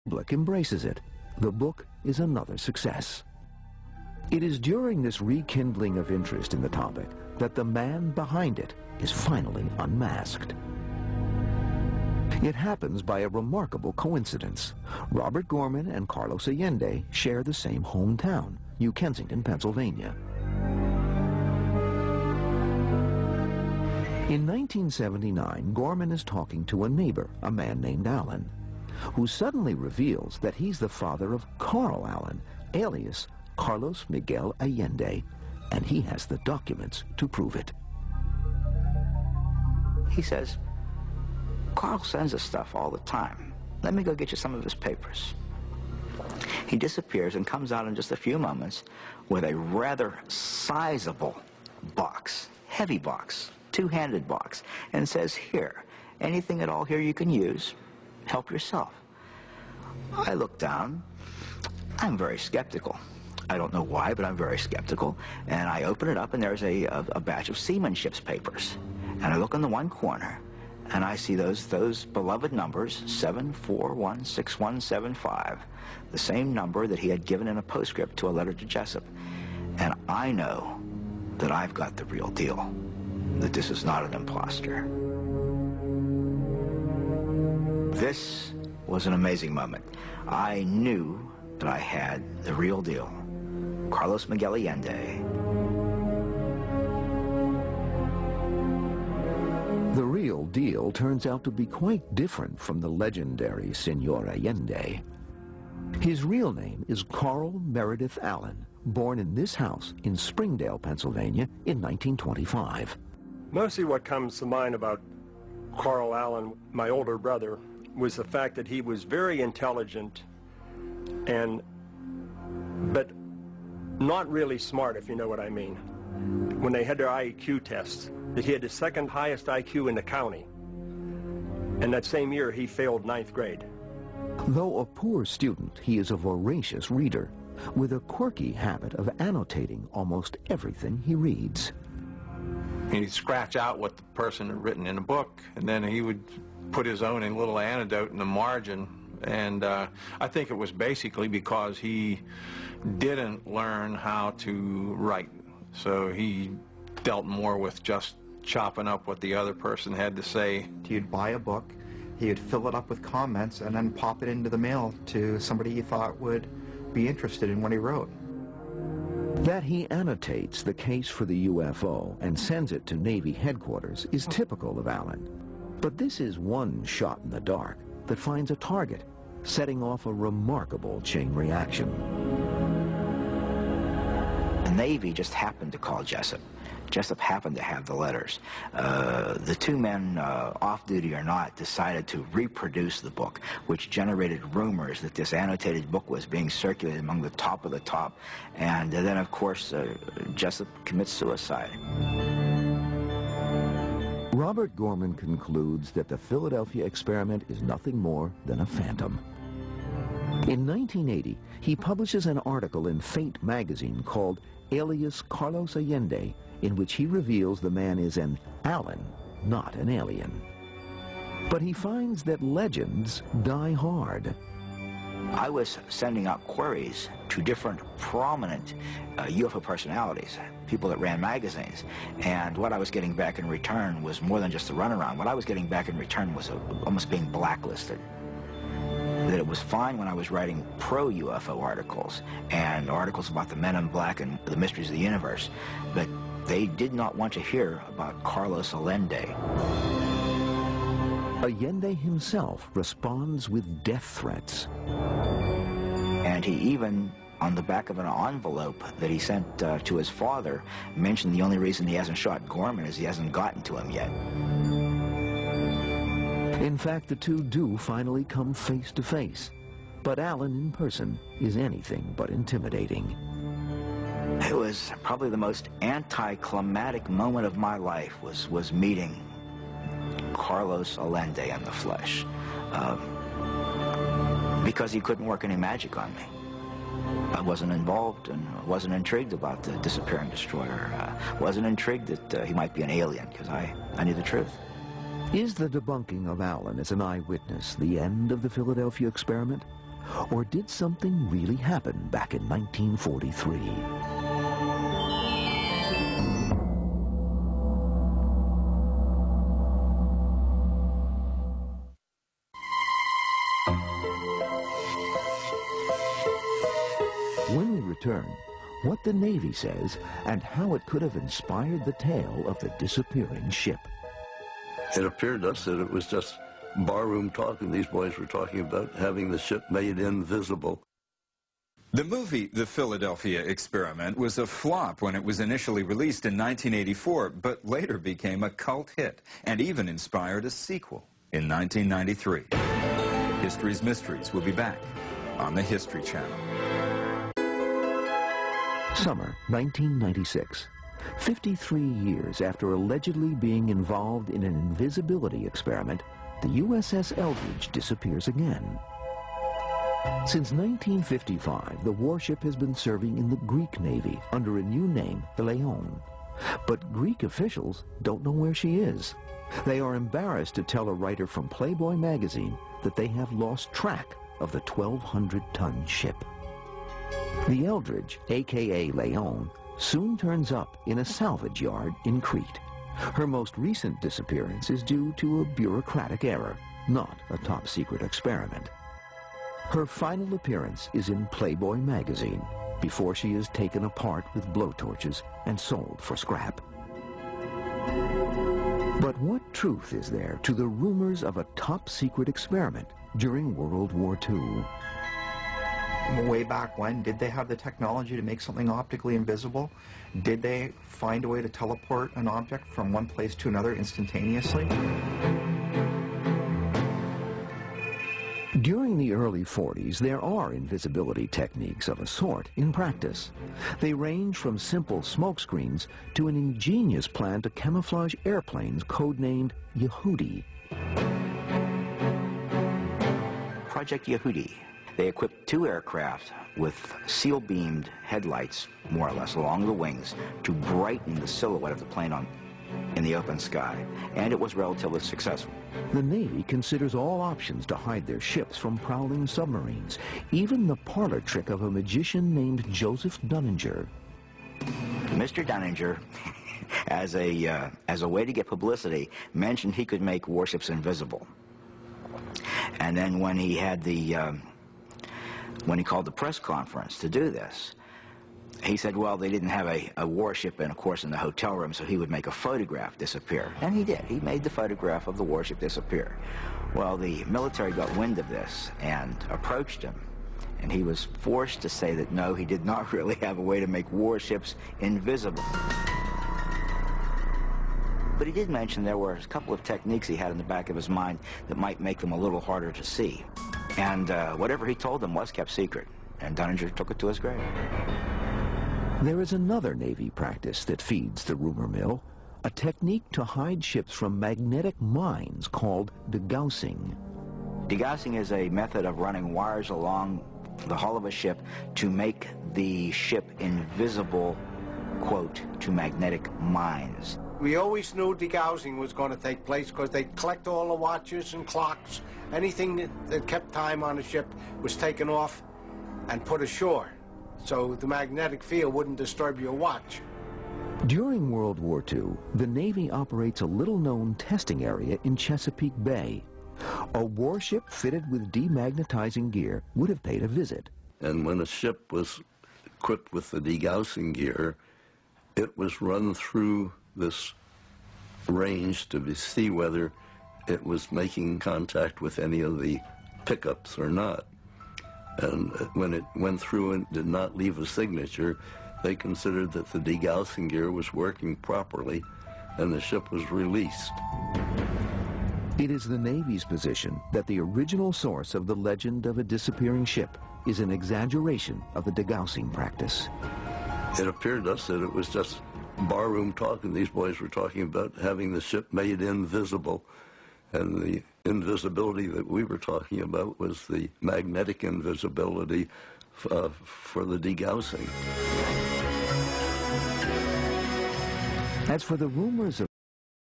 public embraces it. The book is another success. It is during this rekindling of interest in the topic that the man behind it is finally unmasked. It happens by a remarkable coincidence. Robert Gorman and Carlos Allende share the same hometown, New Kensington, Pennsylvania. In 1979, Gorman is talking to a neighbor, a man named Allen, who suddenly reveals that he's the father of Carl Allen, alias Carlos Miguel Allende, and he has the documents to prove it. He says, "Carl sends us stuff all the time. Let me go get you some of his papers." He disappears and comes out in just a few moments with a rather sizable box, heavy box, two-handed box, and says, "Here, anything at all here you can use. Help yourself." I look down. I'm very skeptical. I don't know why, but I'm very skeptical. And I open it up, and there's a batch of seamanship's papers. And I look in the one corner, and I see those beloved numbers, 7416175, the same number that he had given in a postscript to a letter to Jessup. And I know that I've got the real deal, that this is not an imposter. This was an amazing moment. I knew that I had the real deal. Carlos Miguel Allende. The real deal turns out to be quite different from the legendary Senor Allende. His real name is Carl Meredith Allen, born in this house in Springdale, Pennsylvania in 1925. Mostly what comes to mind about Carl Allen, my older brother, was the fact that he was very intelligent but not really smart, if you know what I mean. When they had their IQ tests, that he had the second highest IQ in the county. And that same year, he failed 9th grade. Though a poor student, he is a voracious reader, with a quirky habit of annotating almost everything he reads. He'd scratch out what the person had written in a book, and then he would put his own little anecdote in the margin. And I think it was basically because he didn't learn how to write. So he dealt more with just chopping up what the other person had to say. He'd buy a book, he would fill it up with comments, and then pop it into the mail to somebody he thought would be interested in what he wrote. That he annotates the case for the UFO and sends it to Navy headquarters is typical of Allen. But this is one shot in the dark that finds a target, setting off a remarkable chain reaction. The Navy just happened to call Jessup. Jessup happened to have the letters. The two men, off duty or not, decided to reproduce the book, which generated rumors that this annotated book was being circulated among the top of the top. And then, of course, Jessup commits suicide. Robert Gorman concludes that the Philadelphia experiment is nothing more than a phantom. In 1980, he publishes an article in Fate magazine called Alias Carlos Allende, in which he reveals the man is an Allen, not an alien. But he finds that legends die hard. I was sending out queries to different prominent UFO personalities, people that ran magazines, and what I was getting back in return was more than just a runaround. What I was getting back in return was almost being blacklisted. That it was fine when I was writing pro-UFO articles and articles about the men in black and the mysteries of the universe, but they did not want to hear about Carlos Allende. Allende himself responds with death threats. And he even, on the back of an envelope that he sent to his father, mentioned the only reason he hasn't shot Gorman is he hasn't gotten to him yet. In fact, the two do finally come face to face. But Allen in person is anything but intimidating. It was probably the most anticlimactic moment of my life was meeting Carlos Allende in the flesh. Because he couldn't work any magic on me. I wasn't involved and wasn't intrigued about the disappearing destroyer. Wasn't intrigued that he might be an alien, because I knew the truth. Is the debunking of Allen as an eyewitness the end of the Philadelphia experiment? Or did something really happen back in 1943? When we return, what the Navy says and how it could have inspired the tale of the disappearing ship. It appeared to us that it was just barroom talk, and these boys were talking about having the ship made invisible. The movie The Philadelphia Experiment was a flop when it was initially released in 1984, but later became a cult hit and even inspired a sequel in 1993. History's Mysteries will be back on the History Channel. Summer 1996. 53 years after allegedly being involved in an invisibility experiment, the USS Eldridge disappears again. Since 1955, the warship has been serving in the Greek Navy under a new name, the Leon. But Greek officials don't know where she is. They are embarrassed to tell a writer from Playboy magazine that they have lost track of the 1,200-ton ship. The Eldridge, a.k.a. Leon, soon turns up in a salvage yard in Crete. Her most recent disappearance is due to a bureaucratic error, not a top-secret experiment. Her final appearance is in Playboy magazine before she is taken apart with blowtorches and sold for scrap. But what truth is there to the rumors of a top-secret experiment during World War II? Way back when, did they have the technology to make something optically invisible? Did they find a way to teleport an object from one place to another instantaneously? During the early 40s, there are invisibility techniques of a sort in practice. They range from simple smokescreens to an ingenious plan to camouflage airplanes codenamed Yehudi. Project Yehudi. They equipped 2 aircraft with seal-beamed headlights, more or less, along the wings to brighten the silhouette of the plane in the open sky, and it was relatively successful. The Navy considers all options to hide their ships from prowling submarines, even the parlor trick of a magician named Joseph Dunninger. Mr. Dunninger, as a way to get publicity, mentioned he could make warships invisible. And then when he had when he called the press conference to do this, he said, well, they didn't have a warship, and of course, in the hotel room, so he would make a photograph disappear. And he did. He made the photograph of the warship disappear. Well, the military got wind of this and approached him, and he was forced to say that, no, he did not really have a way to make warships invisible. But he did mention there were a couple of techniques he had in the back of his mind that might make them a little harder to see. And whatever he told them was kept secret, and Dunninger took it to his grave. There is another Navy practice that feeds the rumor mill, a technique to hide ships from magnetic mines called degaussing. Degaussing is a method of running wires along the hull of a ship to make the ship invisible, quote, to magnetic mines. We always knew degaussing was going to take place because they'd collect all the watches and clocks. Anything that kept time on a ship was taken off and put ashore, so the magnetic field wouldn't disturb your watch. During World War II, the Navy operates a little-known testing area in Chesapeake Bay. A warship fitted with demagnetizing gear would have paid a visit. And when a ship was equipped with the degaussing gear, it was run through this range to see whether it was making contact with any of the pickups or not. And when it went through and did not leave a signature, they considered that the degaussing gear was working properly, and the ship was released. It is the Navy's position that the original source of the legend of a disappearing ship is an exaggeration of the degaussing practice. It appeared to us that it was just barroom talk, and these boys were talking about having the ship made invisible. And the invisibility that we were talking about was the magnetic invisibility for the degaussing. As for the rumors of